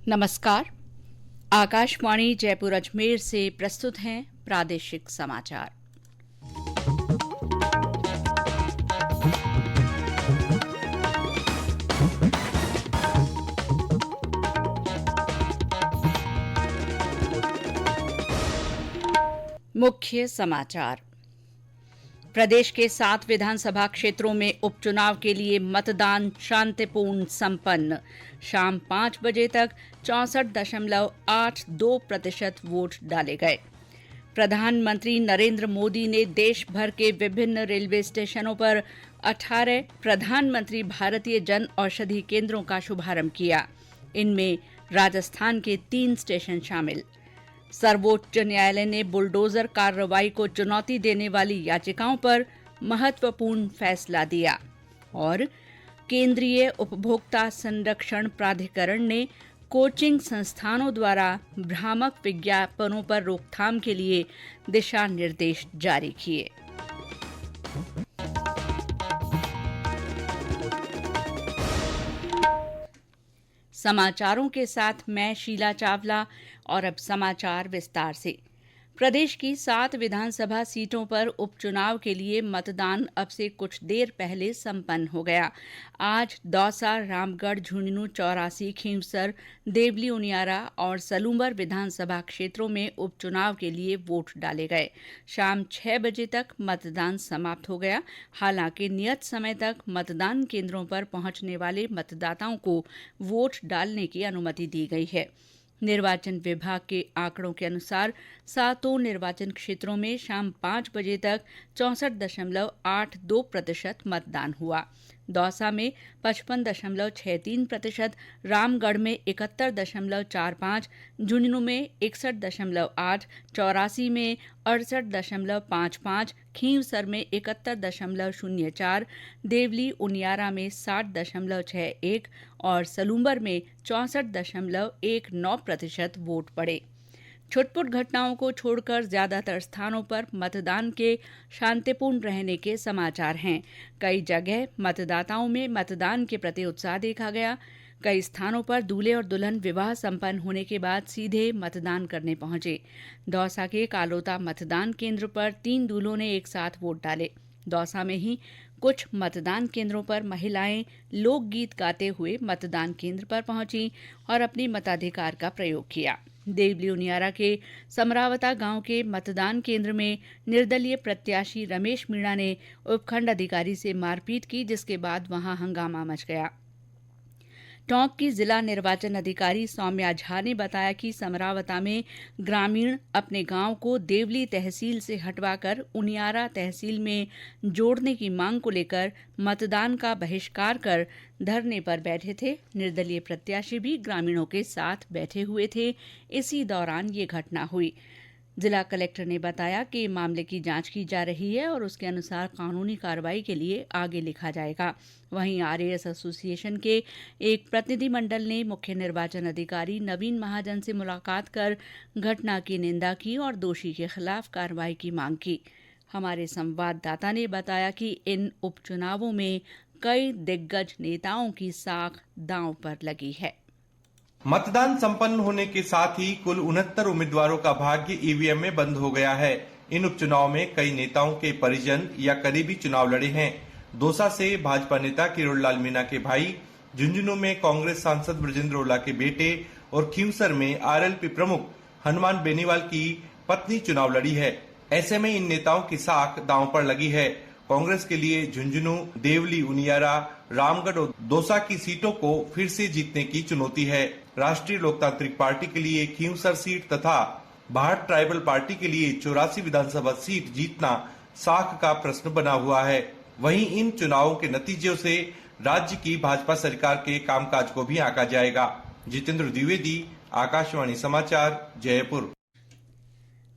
नमस्कार। आकाशवाणी जयपुर अजमेर से प्रस्तुत हैं प्रादेशिक समाचार। मुख्य समाचार। प्रदेश के 7 विधानसभा क्षेत्रों में उपचुनाव के लिए मतदान शांतिपूर्ण संपन्न। शाम 5 बजे तक 64.82% वोट डाले गए। प्रधानमंत्री नरेंद्र मोदी ने देश भर के विभिन्न रेलवे स्टेशनों पर 18 प्रधानमंत्री भारतीय जन औषधि केंद्रों का शुभारंभ किया। इनमें राजस्थान के 3 स्टेशन शामिल। सर्वोच्च न्यायालय ने बुलडोजर कार्रवाई को चुनौती देने वाली याचिकाओं पर महत्वपूर्ण फैसला दिया। और केंद्रीय उपभोक्ता संरक्षण प्राधिकरण ने कोचिंग संस्थानों द्वारा भ्रामक विज्ञापनों पर रोकथाम के लिए दिशा निर्देश जारी किए। समाचारों के साथ मैं शीला चावला और अब समाचार विस्तार से। प्रदेश की 7 विधानसभा सीटों पर उपचुनाव के लिए मतदान अब से कुछ देर पहले संपन्न हो गया। आज दौसा, रामगढ़, झुंझुनू, चौरासी, खींवसर, देवली, उनियारा और सलूंबर विधानसभा क्षेत्रों में उपचुनाव के लिए वोट डाले गए। शाम 6 बजे तक मतदान समाप्त हो गया। हालांकि नियत समय तक मतदान केंद्रों पर पहुंचने वाले मतदाताओं को वोट डालने की अनुमति दी गई है। निर्वाचन विभाग के आंकड़ों के अनुसार 7 निर्वाचन क्षेत्रों में शाम 5 बजे तक 64.82% मतदान हुआ। दौसा में 55.63%, रामगढ़ में 71.45%, झुंझुनू में 61.8%, चौरासी में 68.55%, खींवसर में 71.04%, देवली उनियारा में 60.61% और सलूंबर में 64.19% वोट पड़े। छुटपुट घटनाओं को छोड़कर ज्यादातर स्थानों पर मतदान के शांतिपूर्ण रहने के समाचार हैं। कई जगह मतदाताओं में मतदान के प्रति उत्साह देखा गया। कई स्थानों पर दूल्हे और दुल्हन विवाह संपन्न होने के बाद सीधे मतदान करने पहुंचे। दौसा के कालोता मतदान केंद्र पर 3 दूल्हों ने एक साथ वोट डाले। दौसा में ही कुछ मतदान केंद्रों पर महिलाएं लोकगीत गाते हुए मतदान केंद्र पर पहुंची और अपने मताधिकार का प्रयोग किया। देवली उनियारा के समरावता गांव के मतदान केंद्र में निर्दलीय प्रत्याशी रमेश मीणा ने उपखंड अधिकारी से मारपीट की, जिसके बाद वहां हंगामा मच गया। टोंक की जिला निर्वाचन अधिकारी सौम्या झा ने बताया कि समरावता में ग्रामीण अपने गांव को देवली तहसील से हटवाकर उनियारा तहसील में जोड़ने की मांग को लेकर मतदान का बहिष्कार कर धरने पर बैठे थे। निर्दलीय प्रत्याशी भी ग्रामीणों के साथ बैठे हुए थे। इसी दौरान ये घटना हुई। जिला कलेक्टर ने बताया कि मामले की जांच की जा रही है और उसके अनुसार कानूनी कार्रवाई के लिए आगे लिखा जाएगा। वहीं आरएएस एसोसिएशन के एक प्रतिनिधिमंडल ने मुख्य निर्वाचन अधिकारी नवीन महाजन से मुलाकात कर घटना की निंदा की और दोषी के खिलाफ कार्रवाई की मांग की। हमारे संवाददाता ने बताया कि इन उपचुनावों में कई दिग्गज नेताओं की साख दांव पर लगी है। मतदान संपन्न होने के साथ ही कुल 69 उम्मीदवारों का भाग्य ईवीएम में बंद हो गया है। इन उपचुनाव में कई नेताओं के परिजन या करीबी चुनाव लड़े हैं। दौसा से भाजपा नेता किरोड़लाल मीणा के भाई, झुंझुनू में कांग्रेस सांसद ब्रजेंद्र ओला के बेटे और खींवसर में आरएलपी प्रमुख हनुमान बेनीवाल की पत्नी चुनाव लड़ी है। ऐसे में इन नेताओं की साख दांव पर लगी है। कांग्रेस के लिए झुंझुनू, देवली, उनियारा, रामगढ़ और दौसा की सीटों को फिर से जीतने की चुनौती है। राष्ट्रीय लोकतांत्रिक पार्टी के लिए खींवसर सीट तथा भाट ट्राइबल पार्टी के लिए 84 विधानसभा सीट जीतना साख का प्रश्न बना हुआ है। वहीं इन चुनावों के नतीजों से राज्य की भाजपा सरकार के कामकाज को भी आंका जाएगा। जितेंद्र द्विवेदी, आकाशवाणी समाचार, जयपुर।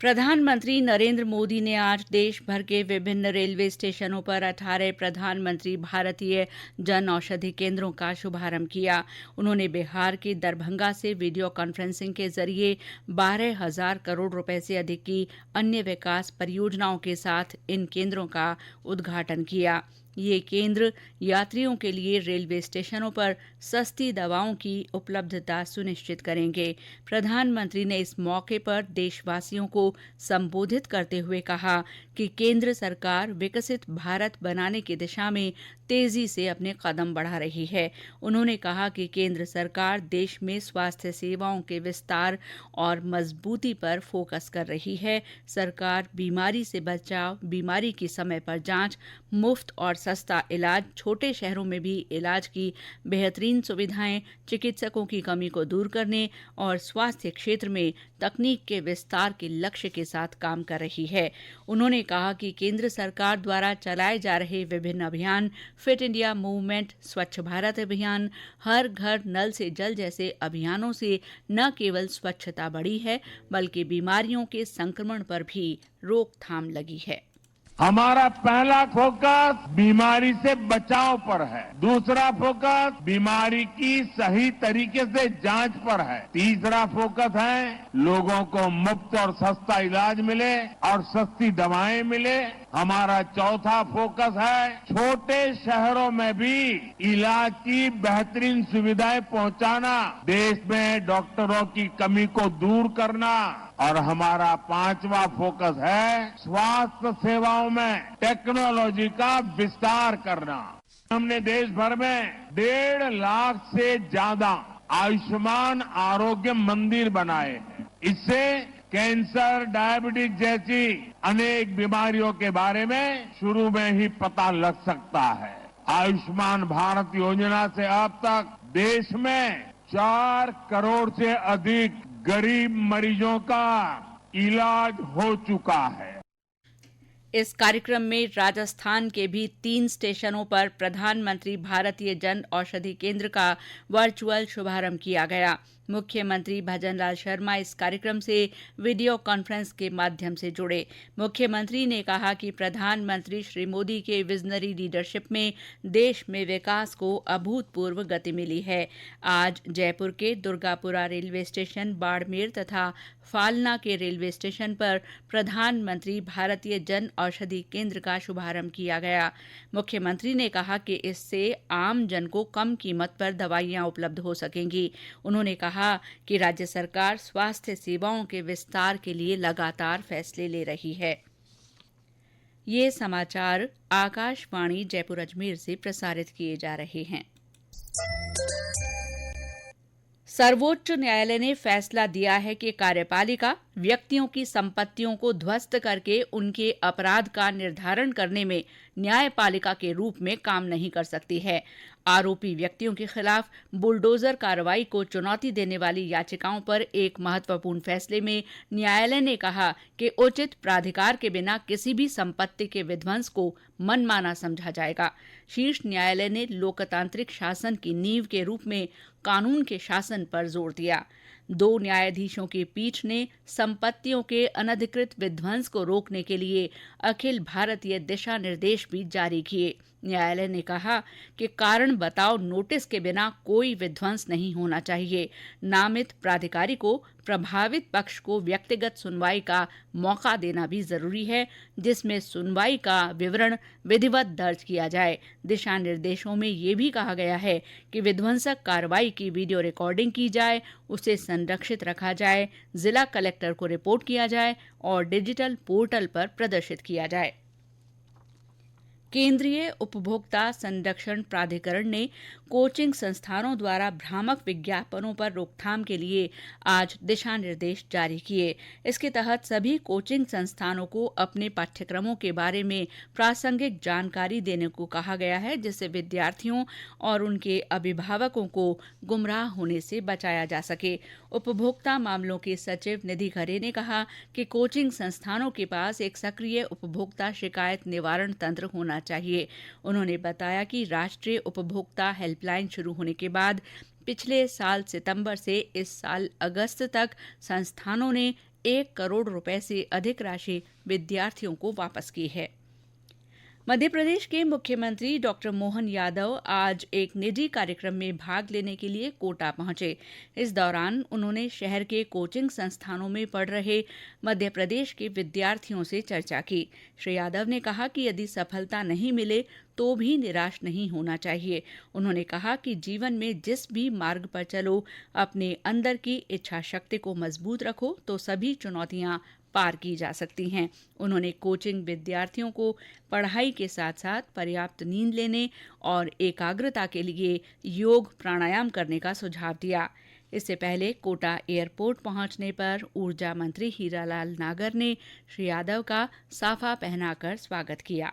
प्रधानमंत्री नरेंद्र मोदी ने आज देश भर के विभिन्न रेलवे स्टेशनों पर 18 प्रधानमंत्री भारतीय जन औषधि केंद्रों का शुभारंभ किया। उन्होंने बिहार के दरभंगा से वीडियो कॉन्फ्रेंसिंग के जरिए 12,000 करोड़ रुपए से अधिक की अन्य विकास परियोजनाओं के साथ इन केंद्रों का उद्घाटन किया। ये केंद्र यात्रियों के लिए रेलवे स्टेशनों पर सस्ती दवाओं की उपलब्धता सुनिश्चित करेंगे। प्रधानमंत्री ने इस मौके पर देशवासियों को संबोधित करते हुए कहा कि केंद्र सरकार विकसित भारत बनाने की दिशा में तेजी से अपने कदम बढ़ा रही है। उन्होंने कहा कि केंद्र सरकार देश में स्वास्थ्य सेवाओं के विस्तार और मजबूती पर फोकस कर रही है। सरकार बीमारी से बचाव, बीमारी की समय पर जांच, मुफ्त और सस्ता इलाज, छोटे शहरों में भी इलाज की बेहतरीन सुविधाएं, चिकित्सकों की कमी को दूर करने और स्वास्थ्य क्षेत्र में तकनीक के विस्तार के लक्ष्य के साथ काम कर रही है। उन्होंने कहा कि केंद्र सरकार द्वारा चलाए जा रहे विभिन्न अभियान, फिट इंडिया मूवमेंट, स्वच्छ भारत अभियान, हर घर नल से जल जैसे अभियानों से न केवल स्वच्छता बढ़ी है बल्कि बीमारियों के संक्रमण पर भी रोकथाम लगी है। हमारा पहला फोकस बीमारी से बचाव पर है, दूसरा फोकस बीमारी की सही तरीके से जांच पर है, तीसरा फोकस है लोगों को मुफ्त और सस्ता इलाज मिले और सस्ती दवाएं मिले। हमारा चौथा फोकस है छोटे शहरों में भी इलाज की बेहतरीन सुविधाएं पहुंचाना, देश में डॉक्टरों की कमी को दूर करना। और हमारा पांचवा फोकस है स्वास्थ्य सेवाओं में टेक्नोलॉजी का विस्तार करना। हमने देश भर में 1.5 लाख से ज्यादा आयुष्मान आरोग्य मंदिर बनाए हैं। इससे कैंसर, डायबिटीज जैसी अनेक बीमारियों के बारे में शुरू में ही पता लग सकता है। आयुष्मान भारत योजना से अब तक देश में 4 करोड़ से अधिक गरीब मरीजों का इलाज हो चुका है। इस कार्यक्रम में राजस्थान के भी 3 स्टेशनों पर प्रधानमंत्री भारतीय जन औषधि केंद्र का वर्चुअल शुभारंभ किया गया। मुख्यमंत्री भजनलाल शर्मा इस कार्यक्रम से वीडियो कॉन्फ्रेंस के माध्यम से जुड़े। मुख्यमंत्री ने कहा कि प्रधानमंत्री श्री मोदी के विजनरी लीडरशिप में देश में विकास को अभूतपूर्व गति मिली है। आज जयपुर के दुर्गापुरा रेलवे स्टेशन, बाड़मेर तथा फालना के रेलवे स्टेशन पर प्रधानमंत्री भारतीय जन औषधि केंद्र का शुभारंभ किया गया। मुख्यमंत्री ने कहा कि इससे आम जन को कम कीमत पर दवाइयां उपलब्ध हो सकेंगी। उन्होंने कहा कि राज्य सरकार स्वास्थ्य सेवाओं के विस्तार के लिए लगातार फैसले ले रही है। ये समाचार आकाशवाणी जयपुर अजमेर से प्रसारित किए जा रहे हैं। सर्वोच्च न्यायालय ने फैसला दिया है कि कार्यपालिका व्यक्तियों की संपत्तियों को ध्वस्त करके उनके अपराध का निर्धारण करने में न्यायपालिका के रूप में काम नहीं कर सकती है। आरोपी व्यक्तियों के खिलाफ बुलडोजर कार्रवाई को चुनौती देने वाली याचिकाओं पर एक महत्वपूर्ण फैसले में न्यायालय ने कहा कि उचित प्राधिकार के बिना किसी भी संपत्ति के विध्वंस को मनमाना समझा जाएगा। शीर्ष न्यायालय ने लोकतांत्रिक शासन की नींव के रूप में कानून के शासन पर जोर दिया। 2 न्यायाधीशों की पीठ ने संपत्तियों के अनधिकृत विध्वंस को रोकने के लिए अखिल भारतीय दिशा निर्देश भी जारी किए। न्यायालय ने कहा कि कारण बताओ नोटिस के बिना कोई विध्वंस नहीं होना चाहिए। नामित प्राधिकारी को प्रभावित पक्ष को व्यक्तिगत सुनवाई का मौका देना भी जरूरी है, जिसमें सुनवाई का विवरण विधिवत दर्ज किया जाए। दिशा निर्देशों में ये भी कहा गया है कि विध्वंसक कार्रवाई की वीडियो रिकॉर्डिंग की जाए, उसे संरक्षित रखा जाए, जिला कलेक्टर को रिपोर्ट किया जाए और डिजिटल पोर्टल पर प्रदर्शित किया जाए। केंद्रीय उपभोक्ता संरक्षण प्राधिकरण ने कोचिंग संस्थानों द्वारा भ्रामक विज्ञापनों पर रोकथाम के लिए आज दिशा निर्देश जारी किए। इसके तहत सभी कोचिंग संस्थानों को अपने पाठ्यक्रमों के बारे में प्रासंगिक जानकारी देने को कहा गया है, जिससे विद्यार्थियों और उनके अभिभावकों को गुमराह होने से बचाया जा सके। उपभोक्ता मामलों के सचिव निधि खरे ने कहा कि कोचिंग संस्थानों के पास एक सक्रिय उपभोक्ता शिकायत निवारण तंत्र होना चाहिए। उन्होंने बताया कि राष्ट्रीय उपभोक्ता हेल्पलाइन शुरू होने के बाद पिछले साल सितंबर से इस साल अगस्त तक संस्थानों ने 1 करोड़ रुपए से अधिक राशि विद्यार्थियों को वापस की है। मध्य प्रदेश के मुख्यमंत्री डॉक्टर मोहन यादव आज एक निजी कार्यक्रम में भाग लेने के लिए कोटा पहुंचे। इस दौरान उन्होंने शहर के कोचिंग संस्थानों में पढ़ रहे मध्य प्रदेश के विद्यार्थियों से चर्चा की। श्री यादव ने कहा कि यदि सफलता नहीं मिले तो भी निराश नहीं होना चाहिए। उन्होंने कहा कि जीवन में जिस भी मार्ग पर चलो, अपने अंदर की इच्छा शक्ति को मजबूत रखो तो सभी चुनौतियां पार की जा सकती हैं। उन्होंने कोचिंग विद्यार्थियों को पढ़ाई के साथ साथ पर्याप्त नींद लेने और एकाग्रता के लिए योग प्राणायाम करने का सुझाव दिया। इससे पहले कोटा एयरपोर्ट पहुंचने पर ऊर्जा मंत्री हीरालाल नागर ने श्री यादव का साफा पहनाकर स्वागत किया।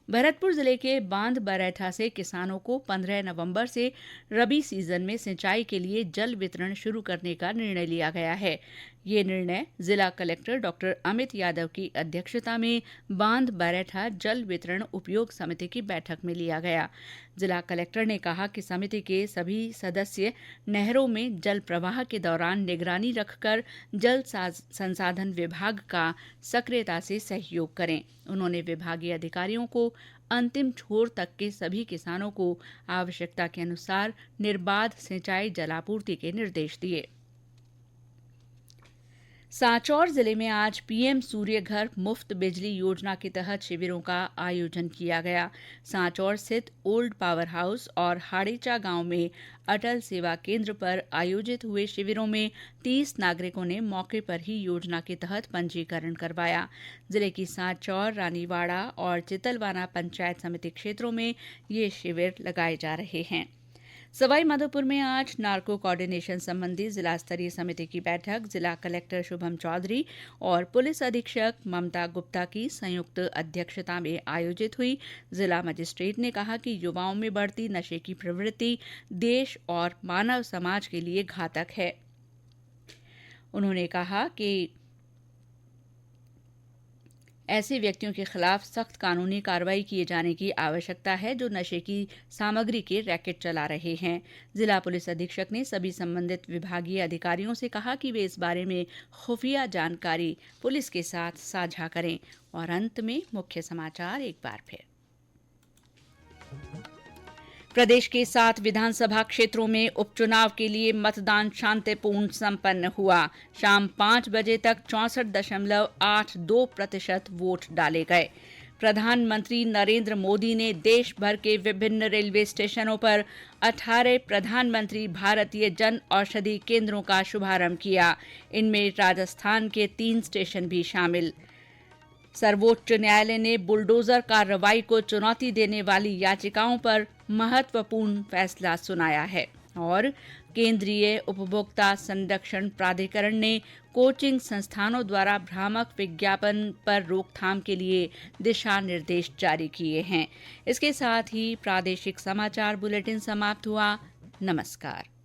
भरतपुर जिले के बांध बरैठा से किसानों को 15 नवंबर से रबी सीजन में सिंचाई के लिए जल वितरण शुरू करने का निर्णय लिया गया है। ये निर्णय जिला कलेक्टर डॉक्टर अमित यादव की अध्यक्षता में बांध बरैठा जल वितरण उपयोग समिति की बैठक में लिया गया। जिला कलेक्टर ने कहा कि समिति के सभी सदस्य नहरों में जल प्रवाह के दौरान निगरानी रखकर जल संसाधन विभाग का सक्रियता से सहयोग करें। उन्होंने विभागीय अधिकारियों को अंतिम छोर तक के सभी किसानों को आवश्यकता के अनुसार निर्बाध सिंचाई जलापूर्ति के निर्देश दिए। सांचौर जिले में आज पीएम सूर्य घर मुफ्त बिजली योजना के तहत शिविरों का आयोजन किया गया। सांचौर स्थित ओल्ड पावर हाउस और हाड़ेचा गांव में अटल सेवा केंद्र पर आयोजित हुए शिविरों में 30 नागरिकों ने मौके पर ही योजना के तहत पंजीकरण करवाया। जिले की सांचौर, रानीवाड़ा और चितलवाना पंचायत समिति क्षेत्रों में ये शिविर लगाए जा रहे हैं। सवाई माधोपुर में आज नार्को कोऑर्डिनेशन संबंधी जिला स्तरीय समिति की बैठक जिला कलेक्टर शुभम चौधरी और पुलिस अधीक्षक ममता गुप्ता की संयुक्त अध्यक्षता में आयोजित हुई। जिला मजिस्ट्रेट ने कहा कि युवाओं में बढ़ती नशे की प्रवृत्ति देश और मानव समाज के लिए घातक है। उन्होंने कहा कि ऐसे व्यक्तियों के खिलाफ सख्त कानूनी कार्रवाई किए जाने की आवश्यकता है जो नशे की सामग्री के रैकेट चला रहे हैं। जिला पुलिस अधीक्षक ने सभी संबंधित विभागीय अधिकारियों से कहा कि वे इस बारे में खुफिया जानकारी पुलिस के साथ साझा करें। और अंत में मुख्य समाचार एक बार फिर। प्रदेश के 7 विधानसभा क्षेत्रों में उपचुनाव के लिए मतदान शांतिपूर्ण संपन्न हुआ। शाम 5 बजे तक 64.82% वोट डाले गए। प्रधानमंत्री नरेंद्र मोदी ने देश भर के विभिन्न रेलवे स्टेशनों पर 18 प्रधानमंत्री भारतीय जन औषधि केंद्रों का शुभारंभ किया। इनमें राजस्थान के 3 स्टेशन भी शामिल। सर्वोच्च न्यायालय ने बुलडोजर कार्रवाई को चुनौती देने वाली याचिकाओं पर महत्वपूर्ण फैसला सुनाया है। और केंद्रीय उपभोक्ता संरक्षण प्राधिकरण ने कोचिंग संस्थानों द्वारा भ्रामक विज्ञापन पर रोकथाम के लिए दिशा निर्देश जारी किए हैं। इसके साथ ही प्रादेशिक समाचार बुलेटिन समाप्त हुआ। नमस्कार।